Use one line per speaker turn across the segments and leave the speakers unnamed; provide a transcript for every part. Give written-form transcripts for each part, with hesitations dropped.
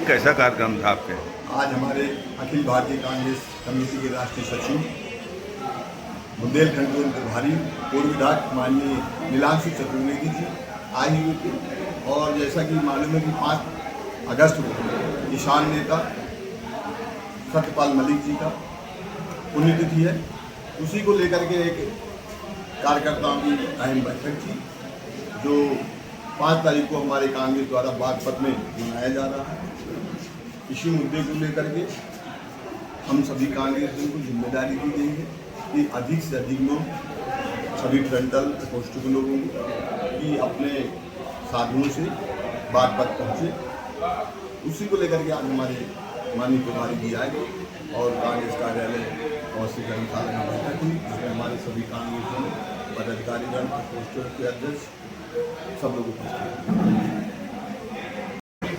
कैसा कार्यक्रम था आपके?
आज हमारे अखिल भारतीय कांग्रेस कमेटी के राष्ट्रीय सचिव बुंदेलखंड के प्रभारी पूर्व विधायक माननीय नीलांशु चतुर्वेदी जी आई हुई थी। और जैसा कि मालूम है कि 5 अगस्त को ईशान नेता सत्यपाल मलिक जी का पुण्यतिथि है। उसी को लेकर के एक कार्यकर्ताओं की अहम बैठक थी जो 5 तारीख को हमारे कांग्रेस द्वारा बागपत में मनाया जा रहा है। इसी मुद्दे को लेकर के हम सभी कांग्रेसियों को जिम्मेदारी दी गई है कि अधिक से अधिक लोग सभी फ्रंटल प्रकोष्ठ के लोगों को कि अपने साधनों से बागपत पहुँचे। उसी को लेकर के आज हमारे माननीय प्रभारी जी आए और कांग्रेस कार्यालय और से कर्मचारी में बैठक हुई, जिसमें हमारे सभी कांग्रेसियों पदाधिकारीगण प्रकोष्ठों के अध्यक्ष सब लोग उपस्थित।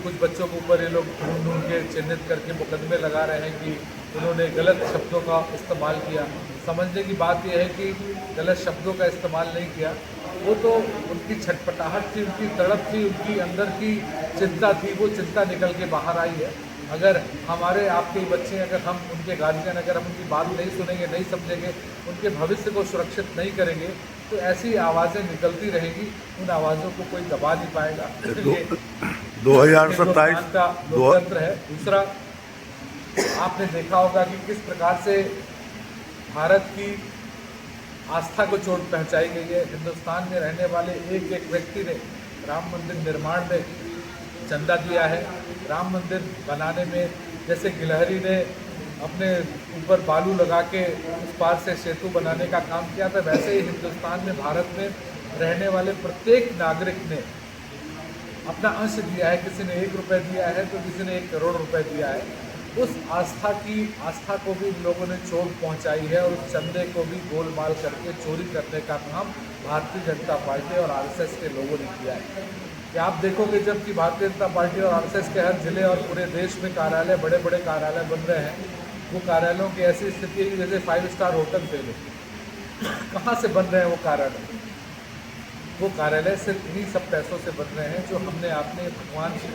कुछ बच्चों के ऊपर ये लोग ढूंढ के चिन्हित करके मुकदमे लगा रहे हैं कि उन्होंने गलत शब्दों का इस्तेमाल किया। समझने की बात यह है कि गलत शब्दों का इस्तेमाल नहीं किया, वो तो उनकी छटपटाहट थी, उनकी तड़प थी, उनकी अंदर की चिंता थी, वो चिंता निकल के बाहर आई है। अगर हमारे आपके बच्चे, अगर हम उनके गार्जियन, अगर हम उनकी बात नहीं सुनेंगे, नहीं समझेंगे, उनके भविष्य को सुरक्षित नहीं करेंगे तो ऐसी आवाज़ें निकलती रहेंगी, उन आवाज़ों को कोई दबा नहीं पाएगा।
2027
का लोकतंत्र है। दूसरा, आपने देखा होगा कि किस प्रकार से भारत की आस्था को चोट पहुंचाई गई है। हिंदुस्तान में रहने वाले एक एक व्यक्ति ने राम मंदिर निर्माण में चंदा दिया है। राम मंदिर बनाने में जैसे गिलहरी ने अपने ऊपर बालू लगा के उस पार से सेतु बनाने का काम किया था, वैसे ही हिंदुस्तान में, भारत में रहने वाले प्रत्येक नागरिक ने अपना अंश दिया है। किसी ने 1 रुपये दिया है तो किसी ने 1 करोड़ रुपए दिया है। उस आस्था को भी लोगों ने चोट पहुंचाई है और उस चंदे को भी गोलमाल करके चोरी करने का काम भारतीय जनता पार्टी और आरएसएस के लोगों ने किया है। कि आप देखोगे जब कि भारतीय जनता पार्टी और आरएसएस के हर जिले और पूरे देश में कार्यालय, बड़े बड़े कार्यालय बन रहे हैं, वो कार्यालयों की ऐसी स्थिति है कि जैसे 5 स्टार होटल पे लो। कहाँ से बन रहे हैं वो कार्यालय? वो कार्यालय सिर्फ इन्हीं सब पैसों से बन रहे हैं जो हमने आपने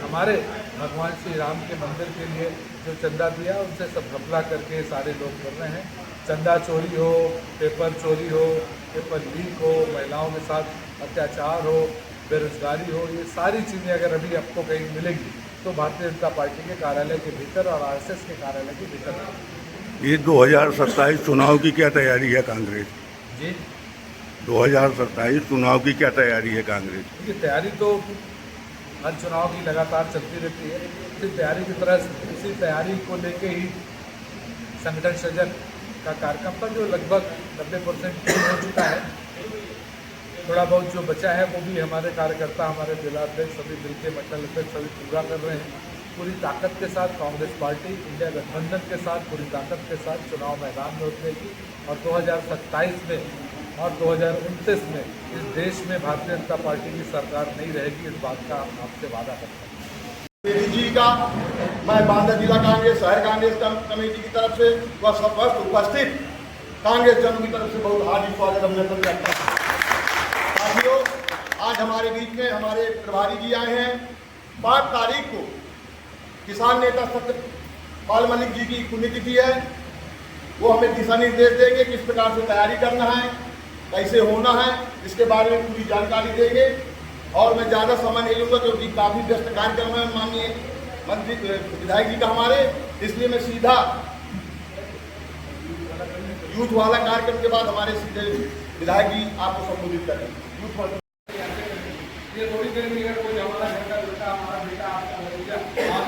हमारे भगवान श्री राम के मंदिर के लिए जो चंदा दिया, उनसे सब घपला करके सारे लोग कर रहे हैं। चंदा चोरी हो, पेपर चोरी हो, पेपर लीक हो, महिलाओं के साथ अत्याचार हो, बेरोजगारी हो, ये सारी चीज़ें अगर अभी आपको कहीं मिलेगी तो भारतीय जनता पार्टी के कार्यालय के भीतर और आरएसएस के कार्यालय के भीतर।
ये 2027 चुनाव की क्या तैयारी है कांग्रेस
जी?
2027 चुनाव की क्या तैयारी है कांग्रेस
की? तैयारी तो हर चुनाव की लगातार चलती रहती है। इसी तैयारी की तरह, इसी तैयारी को लेके ही संगठन सृजन का कार्यक्रम था जो लगभग 90% पूर्ण हो चुका है। थोड़ा बहुत जो बचा है वो भी हमारे कार्यकर्ता, हमारे जिलाध्यक्ष सभी मिलकर, मंडल अध्यक्ष सभी पूरा कर रहे हैं। पूरी ताकत के साथ कांग्रेस पार्टी इंडिया गठबंधन के साथ पूरी ताकत के साथ चुनाव मैदान में उतरेगी और 2027 में और 2029 में इस देश में भारतीय जनता पार्टी की सरकार नहीं रहेगी, इस बात का हम आपसे वादा करते हैं।
जी का मैं बांदा जिला कांग्रेस शहर कांग्रेस कमेटी की तरफ से व सब उपस्थित कांग्रेस जनों की तरफ से बहुत हार्दिक स्वागत अभिनंदन करता हूँ। साथियों, आज हमारे बीच में हमारे प्रभारी जी आए हैं। 5 तारीख को किसान नेता सत्यपाल मलिक जी की पुण्यतिथि है। वो हमें दिशा निर्देश देंगे किस प्रकार से तैयारी करना है, कैसे होना है, इसके बारे में पूरी जानकारी देंगे। और मैं ज़्यादा समय नहीं लूँगा क्योंकि काफ़ी व्यस्त कार्यक्रम है माननीय मंत्री विधायक जी का हमारे, इसलिए मैं सीधा यूथ वाला कार्यक्रम के बाद हमारे सीधे विधायक जी आपको संबोधित करेंगे। यूथ वाला ये थोड़ी देर में कोई हमारा घर का बेटा, हमारा बेटा आपका